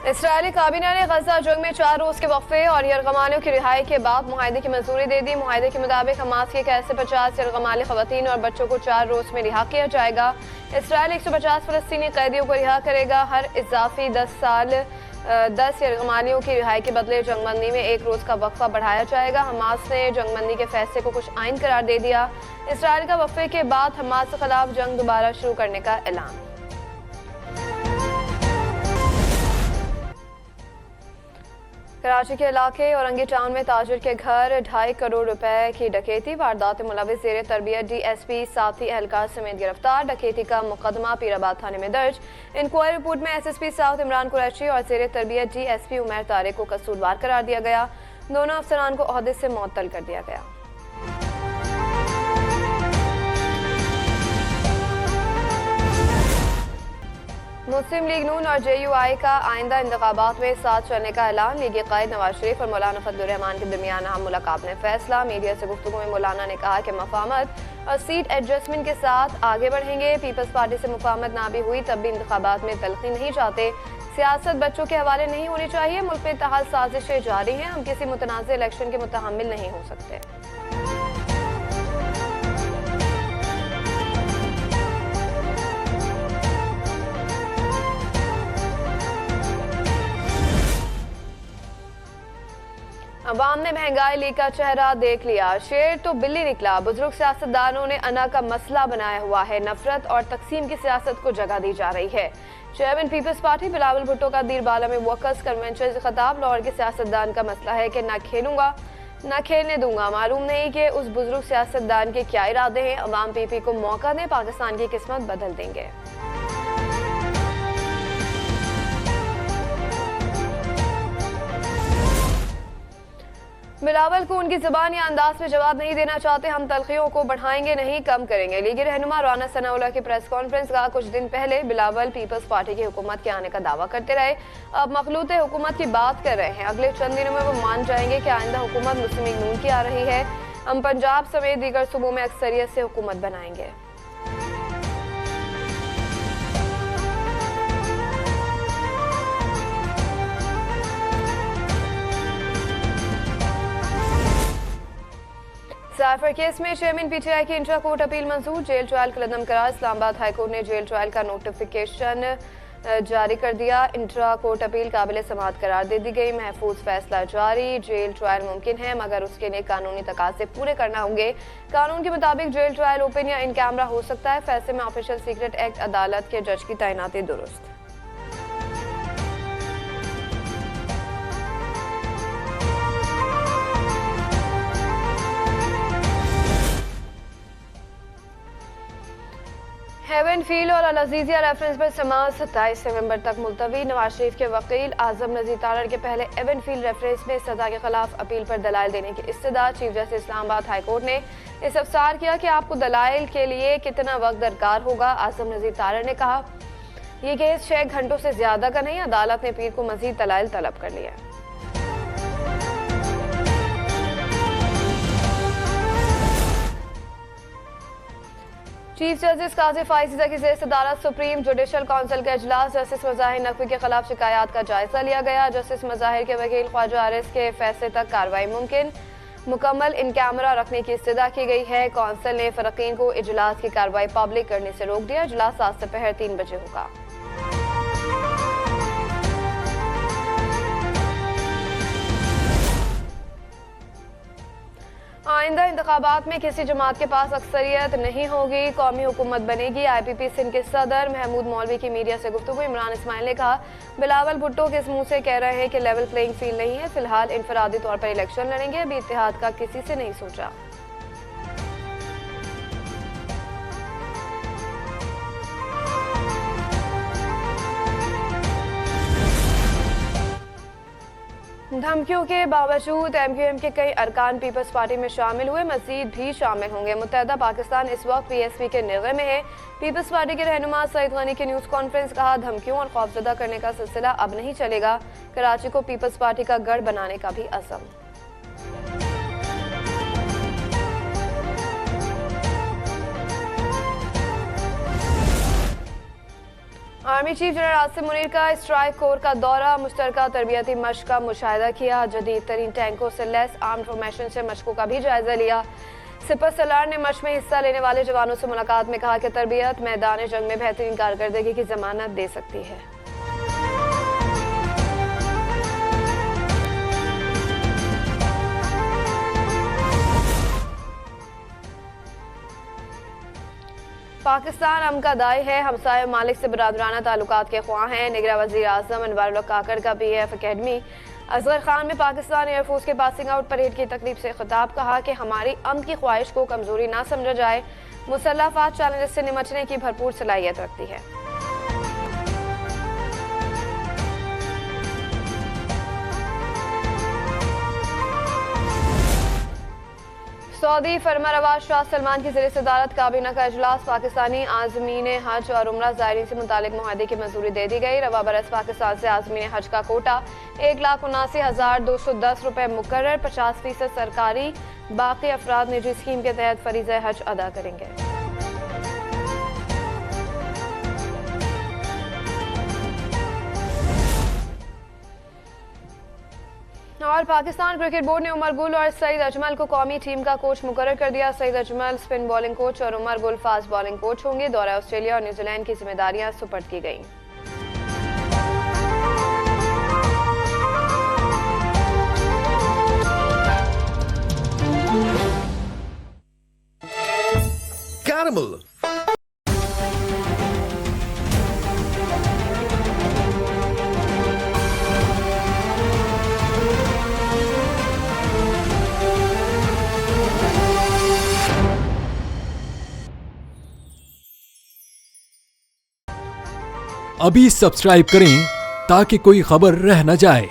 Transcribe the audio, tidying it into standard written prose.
Israeli काबीना ने गजा जंग में 4 रोज के वक्फे और यरगमालियों की रिहाई के बाद मुआहदे की मंजूरी दे दी। मुआहदे के मुताबिक हमास के कैद से 50 यरगमाली खवातीन और बच्चों को 4 रोज में रिहा किया जाएगा। इसराइल 150 फलस्तीनी कैदियों को रिहा करेगा। हर इजाफी 10 यरगमालियों की रिहाई के बदले जंगबंदी में 1 रोज का वक्फा बढ़ाया जाएगा। हमास ने जंगबंदी के फैसले को कुछ आइन करार दे दिया। इसराइल का वक्फे के बाद हमास के खिलाफ जंग दोबारा शुरू करने का ऐलान। कराची के इलाके औरंगी टाउन में ताजिर के घर 2.5 करोड़ रुपए की डकैती। वारदात मुलविस जेर तरबियत DSP साथी एहलकार समेत गिरफ्तार। डकैती का मुकदमा पीराबाद थाने में दर्ज। इंक्वायरी रिपोर्ट में SSP साउथ इमरान कुरैशी और जेर तरबियत DSP उमर तारिक को कसूरवार करार दिया गया। दोनों अफसरान को ओहदे से मुअत्तल कर दिया गया। मुस्लिम लीग नून और JUI का आइंदा इंतखाबात में साथ चलने का ऐलान। लीगी कायद नवाज शरीफ और मौलाना फजलुर रहमान के दरमियान अहम मुलाकात में फैसला। मीडिया से गुफ्तगू में मौलाना ने कहा कि मफाहमत और सीट एडजस्टमेंट के साथ आगे बढ़ेंगे। पीपल्स पार्टी से मुफाहमत ना भी हुई तब भी इंतखाबात में तलखी नहीं चाहते। सियासत बच्चों के हवाले नहीं होनी चाहिए। मुल्क में तहाल साजिशें जारी हैं। हम किसी मुतनाज़ इलेक्शन के मुतहम्मिल नहीं हो सकते। अवाम ने महंगाई लीग का चेहरा देख लिया। शेर तो बिल्ली निकला। बुजुर्ग सियासतदानों ने अना का मसला बनाया हुआ है। नफरत और तकसीम की सियासत को जगह दी जा रही है। Chairman Peoples Party Bilawal Bhutto का दीरबाला में वर्कर्स कन्वेंशन से खिताब। लाहौर के सियासतदान का मसला है कि ना खेलूंगा ना खेलने दूंगा। मालूम नहीं कि उस बुजुर्ग सियासतदान के क्या इरादे हैं। अवाम PP को मौका दें, पाकिस्तान की किस्मत बदल देंगे। बिलावल को उनकी ज़बान या अंदाज में जवाब नहीं देना चाहते। हम तलखियों को बढ़ाएंगे नहीं कम करेंगे। लीगी रहनुमा राना सनाउल्लाह की प्रेस कॉन्फ्रेंस का कुछ दिन पहले बिलावल पीपल्स पार्टी की हुकूमत के आने का दावा करते रहे। अब मखलूत हुकूमत की बात कर रहे हैं। अगले चंद दिनों में वो मान जाएंगे कि आइंदा हुकूमत मुस्लिम लीग नून की आ रही है। हम पंजाब समेत दीगर सूबों में अक्सरियत से हुकूमत बनाएंगे। साइफर केस में चेयरमैन PTI की इंट्रा कोर्ट अपील मंजूर। जेल ट्रायल का कदम करार। इस्लामाबाद हाईकोर्ट ने जेल ट्रायल का नोटिफिकेशन जारी कर दिया। इंट्रा कोर्ट अपील काबिल समाअत करार दे दी गई। महफूज फैसला जारी। जेल ट्रायल मुमकिन है मगर उसके लिए कानूनी तकाजे पूरे करना होंगे। कानून के मुताबिक जेल ट्रायल ओपन या इन कैमरा हो सकता है। फैसले में ऑफिशियल सीक्रेट एक्ट अदालत के जज की तैनाती दुरुस्त। हेवन फील्ड और अल अजीजिया रेफरेंस पर समाअत 27 नवंबर तक मुलतवी। नवाज शरीफ के वकील आजम नजीर तारड़ के पहले हेवन फील्ड रेफरेंस में सजा के खिलाफ अपील पर दलाइल देने की इस्तदा। Chief justice Islamabad high court ने इस्तफसार किया कि आपको दलाइल के लिए कितना वक्त दरकार होगा। आजम नजीर तारड़ ने कहा यह केस 6 घंटों से ज्यादा का नहीं। अदालत ने पीर को मजीद दलाइल तलब कर लिया। चीफ जस्टिस काजी फाइज़ की ज़ेर सदारत सुप्रीम जुडिशल काउंसिल का इजलास। जस्टिस मज़ाहिर नकवी के खिलाफ शिकायत का जायजा लिया गया। जस्टिस मज़ाहिर के वकील ख्वाजा आरिस के फैसले तक कार्रवाई मुमकिन। मुकम्मल इन कैमरा रखने की इस्तदा की गई है। काउंसिल ने फ़रक़ीन को इजलास की कार्रवाई पब्लिक करने से रोक दिया। इजलास आज दोपहर 3 बजे होगा। आइंदा इंतखाबात में किसी जमात के पास अक्सरियत नहीं होगी। कौमी हुकूमत बनेगी। IPP सिंध के सदर महमूद मौलवी की मीडिया से गुफ्तगू। इमरान इस्माइल ने कहा बिलावल भुट्टो किस मुंह से कह रहे हैं कि लेवल प्लेइंग फील्ड नहीं है। फिलहाल इनफरादी तौर पर इलेक्शन लड़ेंगे। अभी इत्तेहाद का किसी से नहीं सोचा। धमकियों के बावजूद MQM के कई अरकान पीपल्स पार्टी में शामिल हुए। मजीद भी शामिल होंगे। मुत्तहदा पाकिस्तान इस वक्त PSP के निगह में है। पीपल्स पार्टी के रहनुमा सईद गनी की न्यूज़ कॉन्फ्रेंस। कहा धमकियों और खौफजदा करने का सिलसिला अब नहीं चलेगा। कराची को पीपल्स पार्टी का गढ़ बनाने का भी अज़म। Army chief general Asim Munir का स्ट्राइक कोर का दौरा, मुश्तरका तरबियती मश्क का मुशाहिदा किया, जदीद तरीन टैंकों से लैस आर्म फॉर्मेशन से मशकों का भी जायजा लिया। सिपह सलार ने मश्क में हिस्सा लेने वाले जवानों से मुलाकात में कहा कि तरबियत मैदान जंग में बेहतरीन कारकर्दगी की जमानत दे सकती है। पाकिस्तान अमन का दाई है, हमसाय मालिक से बरादराना ताल्लुकात के ख्वाह हैं। निगरां वज़ीर आज़म अनवर काकड़ का PAF अकेडमी असगर खान में पाकिस्तान एयरफोर्स के पासिंग आउट परेड की तकरीब से खिताब, कहा कि हमारी अमन की ख्वाहिश को कमजोरी ना समझा जाए। मुसल्लह अफ़वाज चैलेंज से निमटने की भरपूर सलाहियत रखती है। सऊदी फरमारवा शाह सलमान की ज़रिए सदारत काबीना का इजलास, पाकिस्तानी आज़मीन हज और उम्रा ज़ायरीन से मुतालिक मुआहदे की मंजूरी दे दी गई। रवा बरस पाकिस्तान से आज़मीन हज का कोटा 1,79,210 रुपये मुकर्रर, 50% सरकारी, बाकी अफराद निजी स्कीम के तहत फरीज़े हज अदा करेंगे। और पाकिस्तान क्रिकेट बोर्ड ने उमर गुल और सईद अजमल को कौमी टीम का कोच मुकर्रर कर दिया। Saeed Ajmal spin bowling coach और उमर गुल फास्ट बॉलिंग कोच होंगे। दौरा ऑस्ट्रेलिया और न्यूजीलैंड की जिम्मेदारियां सुपर्द की गईं। Caramel. अभी सब्सक्राइब करें ताकि कोई खबर रह न जाए।